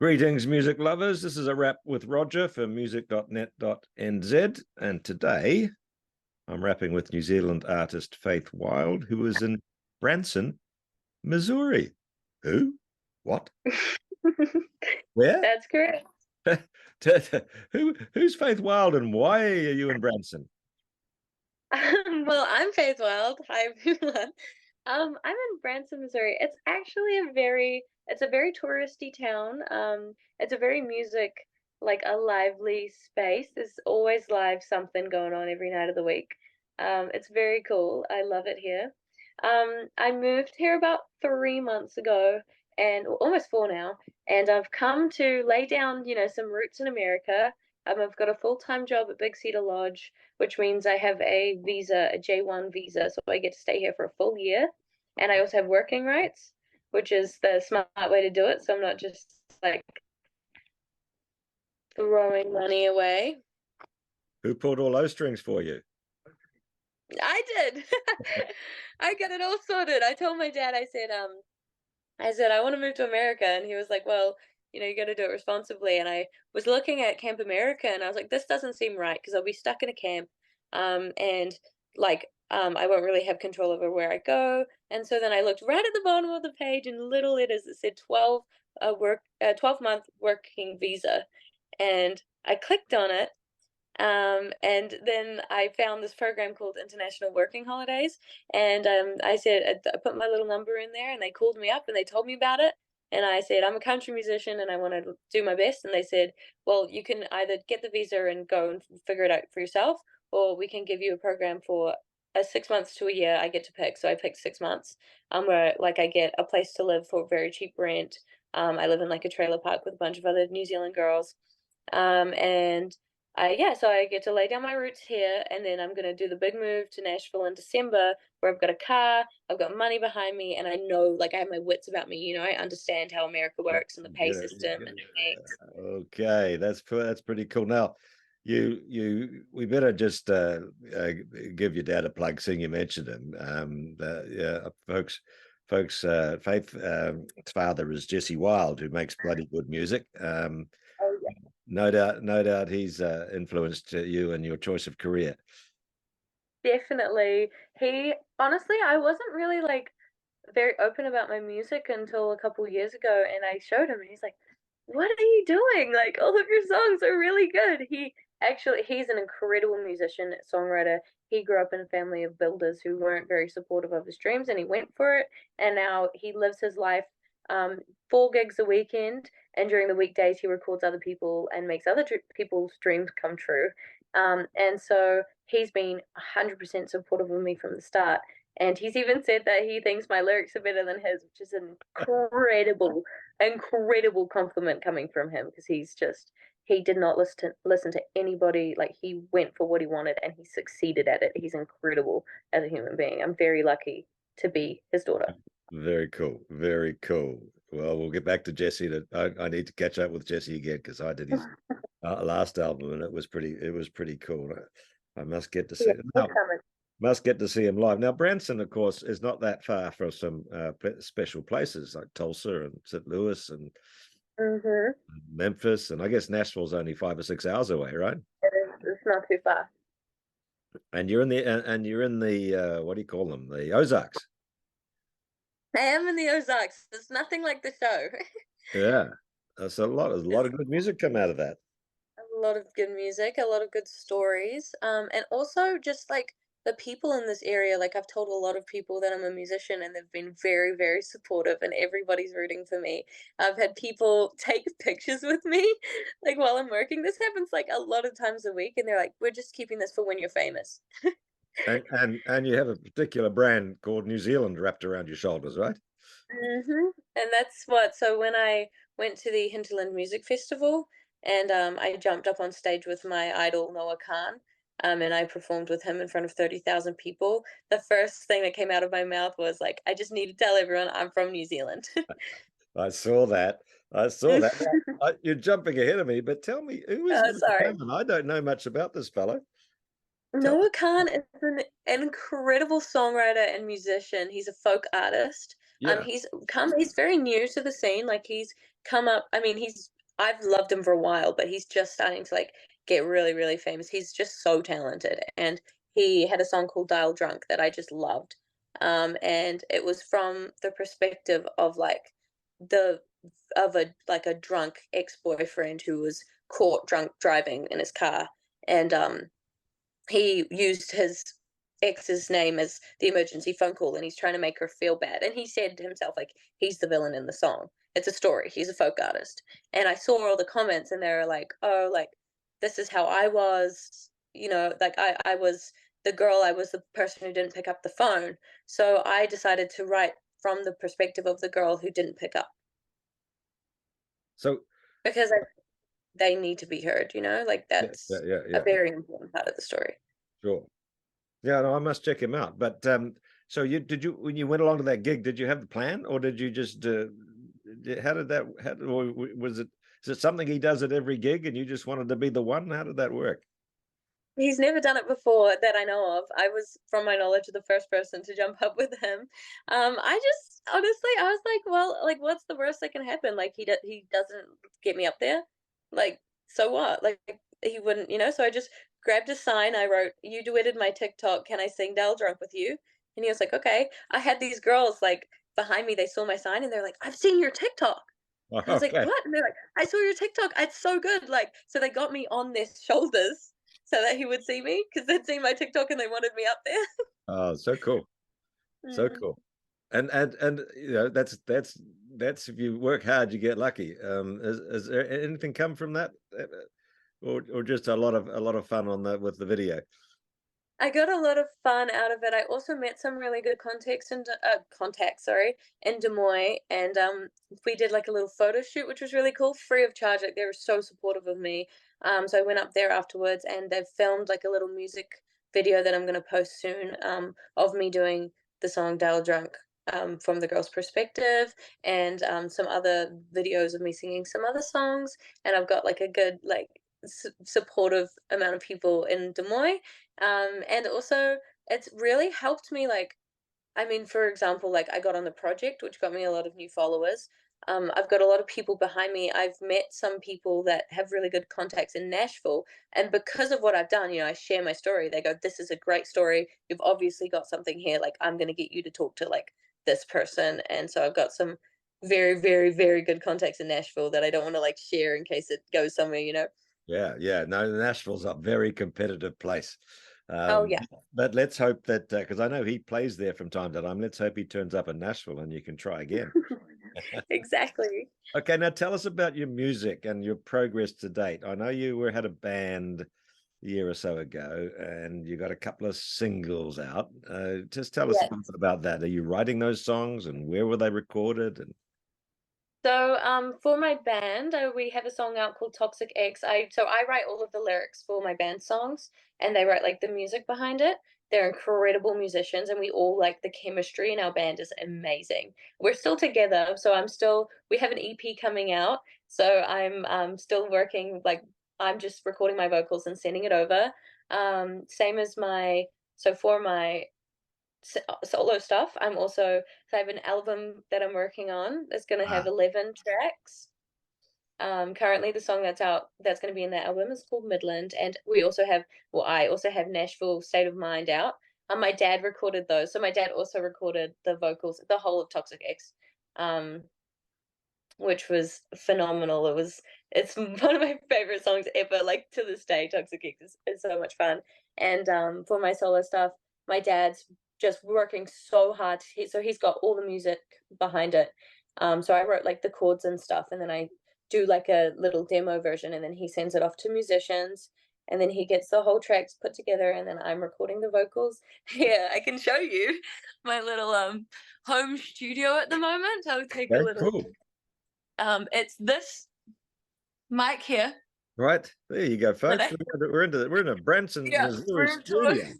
Greetings, music lovers. This is a wrap with Roger for music.net.nz. And today I'm rapping with New Zealand artist Faith Wilde, who is in Branson, Missouri. Who? What? Where? That's correct. Who's Faith Wilde and why are you in Branson? Well, I'm Faith Wilde. Hi, everyone. I'm in Branson, Missouri. It's a very touristy town. It's a very like a lively space. There's always live something going on every night of the week. It's very cool. I love it here. I moved here about 3 months ago, and or almost four now, and I've come to lay down, some roots in America. I've got a full-time job at Big Cedar Lodge, which means I have a visa, a J1 visa, so I get to stay here for a full year. And I also have working rights, which is the smart way to do it. So I'm not just like throwing money away. Who pulled all those strings for you? I did. I got it all sorted. I told my dad, I said, I want to move to America. And he was like, well, you got to do it responsibly. And I was looking at Camp America and I was like, this doesn't seem right because I'll be stuck in a camp. And I won't really have control over where I go. And so then I looked right at the bottom of the page in little letters that said 12-month working visa. And I clicked on it. And then I found this program called International Working Holidays, and I put my little number in there, and they called me up and they told me about it. And I said, I'm a country musician and I want to do my best. And they said, well, you can either get the visa and go and figure it out for yourself, or we can give you a program for 6 months to a year. I get to pick. So I picked 6 months, where like I get a place to live for very cheap rent. I live in like a trailer park with a bunch of other New Zealand girls. And yeah, so I get to lay down my roots here, and then I'm going to do the big move to Nashville in December, where I've got a car, I've got money behind me, and I know, like, I have my wits about me. I understand how America works and the pay system and things. Okay, that's pretty cool. Now, we better just give your dad a plug, seeing you mentioned him. Yeah, folks, Faith's father is Jesse Wilde, who makes bloody good music. Oh, yeah. No doubt, he's influenced you and your choice of career. Definitely. Honestly, I wasn't really like very open about my music until a couple years ago, and I showed him, and he's like, "What are you doing? Like, all of your songs are really good." He's an incredible musician, songwriter. He grew up in a family of builders who weren't very supportive of his dreams, and he went for it. And now he lives his life, 4 gigs a weekend, and during the weekdays he records other people and makes other people's dreams come true. And so he's been 100% supportive of me from the start. And he's even said that he thinks my lyrics are better than his, which is an incredible compliment coming from him, because he did not listen to anybody. Like, he went for what he wanted and he succeeded at it. He's incredible as a human being. I'm very lucky to be his daughter. Very cool. Very cool. Well, we'll get back to Jesse. I need to catch up with Jesse again because I did his last album and it was pretty cool. I must get to see Yeah, it now. Must get to see him live. Now, Branson, of course, is not that far from some special places like Tulsa and St. Louis and Memphis, and I guess Nashville's only 5 or 6 hours away, right? It's not too far. And you're in the what do you call them? The Ozarks. I am in the Ozarks. It's nothing like the show. Yeah, that's a lot. There's a lot of good music come out of that. A lot of good music, a lot of good stories, and also just like the people in this area. Like, I've told a lot of people that I'm a musician, and they've been very, very supportive, and everybody's rooting for me. I've had people take pictures with me, like while I'm working. This happens like a lot of times a week, and they're like, "We're just keeping this for when you're famous." And you have a particular brand called New Zealand wrapped around your shoulders, right? And that's what. So when I went to the Hinterland Music Festival, and I jumped up on stage with my idol Noah Kahan, and I performed with him in front of 30,000 people. The first thing that came out of my mouth was like, "I just need to tell everyone I'm from New Zealand." I saw that. You're jumping ahead of me, but tell me, who is Noah Sorry. Kahan? I don't know much about this fellow. Noah Kahan is an incredible songwriter and musician. He's a folk artist. Yeah. He's very new to the scene. Like he's come up. I mean, I've loved him for a while, but he's just starting to like get really, really famous. He's just so talented, and he had a song called "Dial Drunk" that I just loved. And it was from the perspective of like the of a drunk ex-boyfriend who was caught drunk driving in his car, and he used his ex's name as the emergency phone call, and he's trying to make her feel bad, and he said to himself like he's the villain in the song. It's a story, he's a folk artist. And I saw all the comments, and they were like, oh, like this is how I was, like I was the girl, I was the person who didn't pick up the phone. So I decided to write from the perspective of the girl who didn't pick up, So because they need to be heard, like yeah, that's yeah, a yeah. very important part of the story. Sure. Yeah, no, I must check him out. But so did you when you went along to that gig, did you have the plan, or did you just how did that or was it is it something he does at every gig and you just wanted to be the one? How did that work? He's never done it before that I know of. I was, from my knowledge, the first person to jump up with him. I just honestly, I was like, well, like, what's the worst that can happen? Like, he doesn't get me up there. Like, so what? Like, he wouldn't, So I just grabbed a sign. I wrote, "You duetted my TikTok. Can I sing Dell Drunk with you?" And he was like, "Okay." I had these girls like behind me. They saw my sign and they're like, "I've seen your TikTok." And I was like, Okay. "What?" And they're like, "I saw your TikTok. It's so good." Like, so they got me on their shoulders so that he would see me, because they'd seen my TikTok and they wanted me up there. Oh, so cool. So Mm. cool. And that's if you work hard, you get lucky. Is there anything come from that, or just a lot of fun on that with the video? I got a lot of fun out of it. I also met some really good contacts, sorry, in Des Moines, and we did like a little photo shoot, which was really cool, free of charge. Like they were so supportive of me. So I went up there afterwards, and they've filmed like a little music video that I'm gonna post soon, of me doing the song "Dial Drunk," from the girl's perspective, and some other videos of me singing some other songs. And I've got like a good like supportive amount of people in Des Moines, and also it's really helped me, like, I mean, for example, like I got on the project, which got me a lot of new followers. I've got a lot of people behind me. I've met some people that have really good contacts in Nashville, and because of what I've done, I share my story. They go, "This is a great story. You've obviously got something here. Like, I'm going to get you to talk to like this person." And so I've got some very, very, very good contacts in Nashville that I don't want to like share in case it goes somewhere. Yeah, yeah. No, Nashville's a very competitive place. Oh Um, yeah. but let's hope that because I know he plays there from time to time. Let's hope he turns up in Nashville and you can try again. Exactly. Okay, now tell us about your music and your progress to date. I know you had a band a year or so ago, and you got a couple of singles out. Just tell us a little Yes. bit about that. Are you writing those songs, and where were they recorded? And So, for my band, we have a song out called Toxic X. I write all of the lyrics for my band songs, and they write like the music behind it. They're incredible musicians, and we all like the chemistry in our band is amazing. We're still together, so we have an EP coming out. So I'm still working, like I'm just recording my vocals and sending it over. Same as for my solo stuff. So I have an album that I'm working on that's going to have ah, 11 tracks. Currently the song that's out that's going to be in that album is called Midland, and I also have Nashville State of Mind out. My dad recorded those, so my dad also recorded the vocals, the whole of Toxic X, um, which was phenomenal. It's one of my favorite songs ever. Like to this day, Toxic X is so much fun. And for my solo stuff, my dad's just working so hard. So he's got all the music behind it. So I wrote like the chords and stuff, and then I do like a little demo version, and then he sends it off to musicians, and then he gets the whole tracks put together, and then I'm recording the vocals. Yeah, I can show you my little home studio at the moment. I'll take a very little. cool. It's this mic here Right there, you go, that folks. We're in a Branson, yeah, Missouri we're into studio.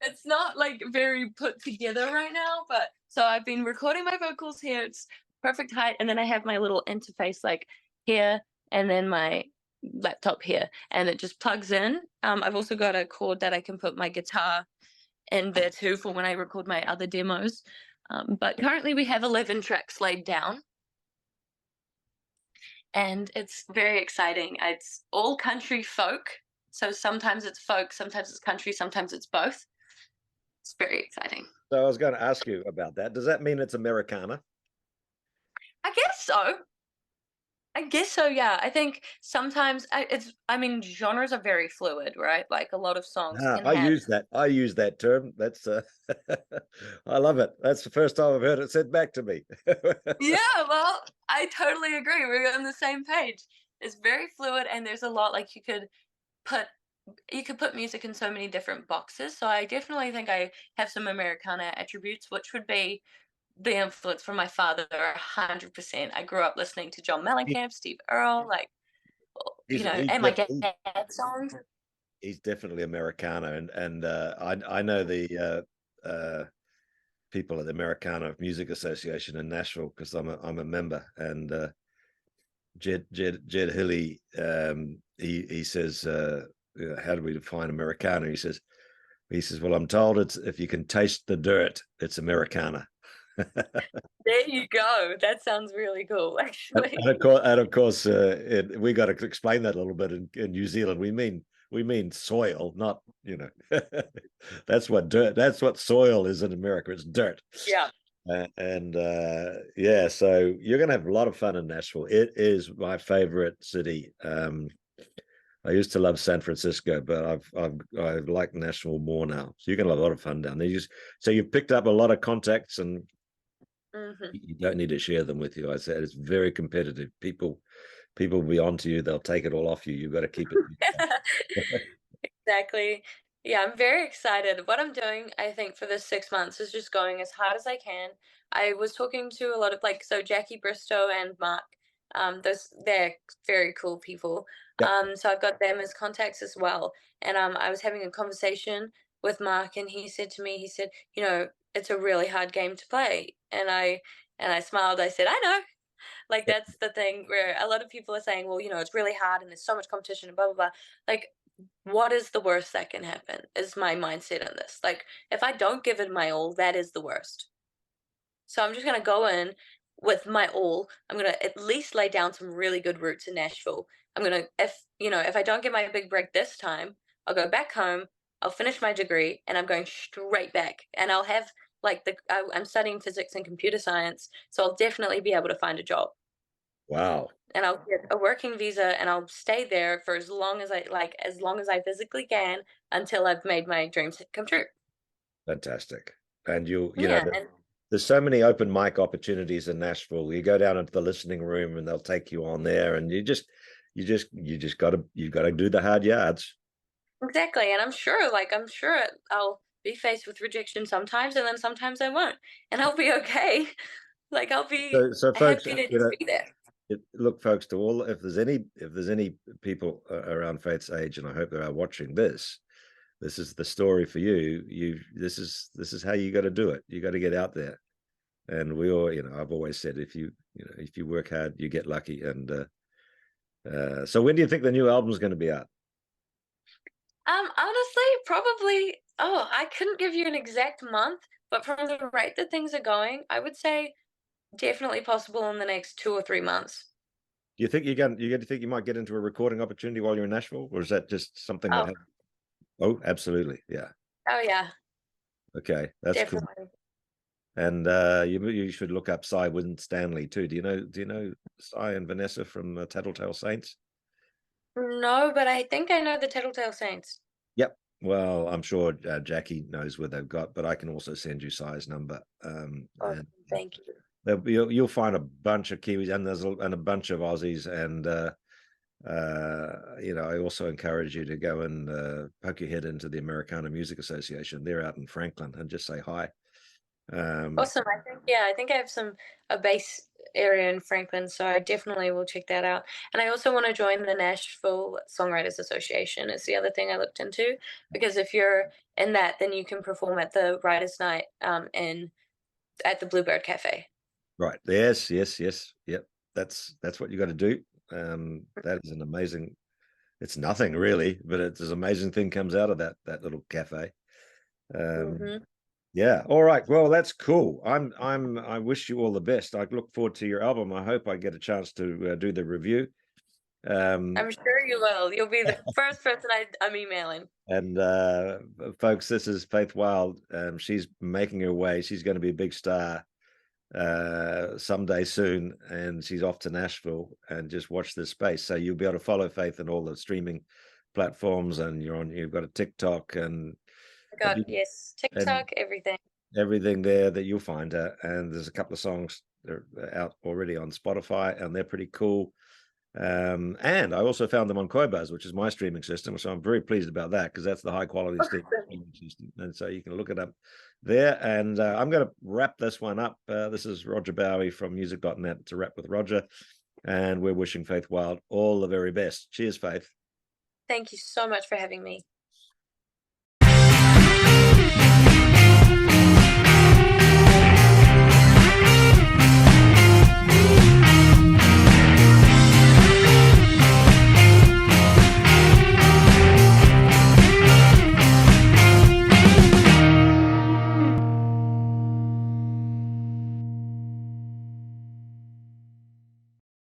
it's not like very put together right now, but so I've been recording my vocals here. It's perfect height, and then I have my little interface like here, and then my laptop here, and it just plugs in. I've also got a cord that I can put my guitar in there too for when I record my other demos. But currently we have 11 tracks laid down, and it's very exciting. It's all country folk. So sometimes it's folk, sometimes it's country, sometimes it's both. It's very exciting. So I was going to ask you about that. Does that mean it's Americana? I guess so. I guess so, yeah. I think sometimes I mean, genres are very fluid, right? Like a lot of songs Ah, can have. I use that term. That's I love it. That's the first time I've heard it said back to me. Yeah, well, I totally agree. We're on the same page. It's very fluid, and there's a lot like put you could put music in so many different boxes. So I definitely think I have some Americana attributes, which would be the influence from my father 100%. I grew up listening to John Mellencamp, Steve Earle, like, he's he's and my def- dad songs. he's definitely Americana, and I know the people at the Americana Music Association in Nashville because I'm a member, and Jed Hilly, he says, how do we define Americana? He says, well, I'm told it's if you can taste the dirt, it's Americana. There you go. That sounds really cool, actually. And of course, we got to explain that a little bit in New Zealand. We mean soil, not that's what dirt. That's what soil is in America. It's dirt. Yeah. And yeah, so you're going to have a lot of fun in Nashville. It is my favorite city. I used to love San Francisco, but I like Nashville more now. So you're going to have a lot of fun down there. So you've picked up a lot of contacts, and you don't need to share them with you. I said it's very competitive. People will be onto you. They'll take it all off you. You've got to keep it. Exactly. Yeah, I'm very excited. What I'm doing, I think, for this 6 months is just going as hard as I can. I was talking to a lot of so Jackie Bristow and Mark. They're very cool people. Yep. So I've got them as contacts as well. And I was having a conversation with Mark, and he said to me, he said, it's a really hard game to play. And I smiled. I said, I know. Like that's the thing where a lot of people are saying, well, it's really hard and there's so much competition and blah blah blah. Like, what is the worst that can happen? Is my mindset on this. Like, if I don't give it my all, that is the worst. So I'm just gonna go in with my all. I'm gonna at least lay down some really good roots in Nashville. I'm gonna if I don't get my big break this time, I'll go back home. I'll finish my degree, and I'm going straight back. And I'll have I'm studying physics and computer science, so I'll definitely be able to find a job. Wow. And I'll get a working visa, and I'll stay there for as long as as long as I physically can, until I've made my dreams come true. Fantastic. And Yeah, and there's so many open mic opportunities in Nashville. You go down into the listening room and they'll take you on there, and you've got to do the hard yards. exactly. And I'm sure I'll be faced with rejection sometimes, and then sometimes I won't, and I'll be okay. Like, I'll be So folks, happy to just be there. look, folks, to all, if there's any people around Faith's age, and I hope they are watching this, this is the story for you. This is how you got to do it. You got to get out there. And we all, I've always said, if you work hard, you get lucky. And so when do you think the new album is going to be out? Honestly, probably. Oh, I couldn't give you an exact month, but from the rate that things are going, I would say definitely possible in the next 2 or 3 months. Do you think you might get into a recording opportunity while you're in Nashville, or is that just something that Oh, happens? Oh, absolutely. Yeah. oh yeah, Okay. That's cool. definitely. And you should look up Cy Winstanley too. Do you know Cy and Vanessa from Tattletale Saints? No, but I think I know the Tattletale Saints. Yep. Well, I'm sure Jackie knows where they've got, but I can also send you Cy's number. Oh, And thank you. you'll find a bunch of Kiwis, and a bunch of Aussies, and I also encourage you to go and poke your head into the Americana Music Association. They're out in Franklin, and just say hi. Awesome. I think I have a base area in Franklin, so I definitely will check that out. And I also want to join the Nashville Songwriters Association. Is the other thing I looked into, because if you're in that, then you can perform at the Writers' Night at the Bluebird Cafe. Right. Yes. Yep. That's what you got to do. That is an amazing. It's nothing really, but it's an amazing thing comes out of that little cafe. Hmm. Yeah. All right. Well, that's cool. I wish you all the best. I look forward to your album. I hope I get a chance to do the review. I'm sure you will. You'll be the first person I'm emailing. And folks, this is Faith Wilde. She's making her way. She's going to be a big star someday soon, and she's off to Nashville. And just watch this space. So you'll be able to follow Faith in all the streaming platforms, and you've got a TikTok and God, yes. and TikTok, everything. everything there that you'll find her. And there's a couple of songs that are out already on Spotify, and they're pretty cool. And I also found them on Coibuzz, which is my streaming system, so I'm very pleased about that because that's the high quality streaming system, and so you can look it up there. And I'm going to wrap this one up. This is Roger Bowie from music.net to Rap with Roger, and we're wishing Faith Wilde all the very best. Cheers, Faith. Thank you so much for having me.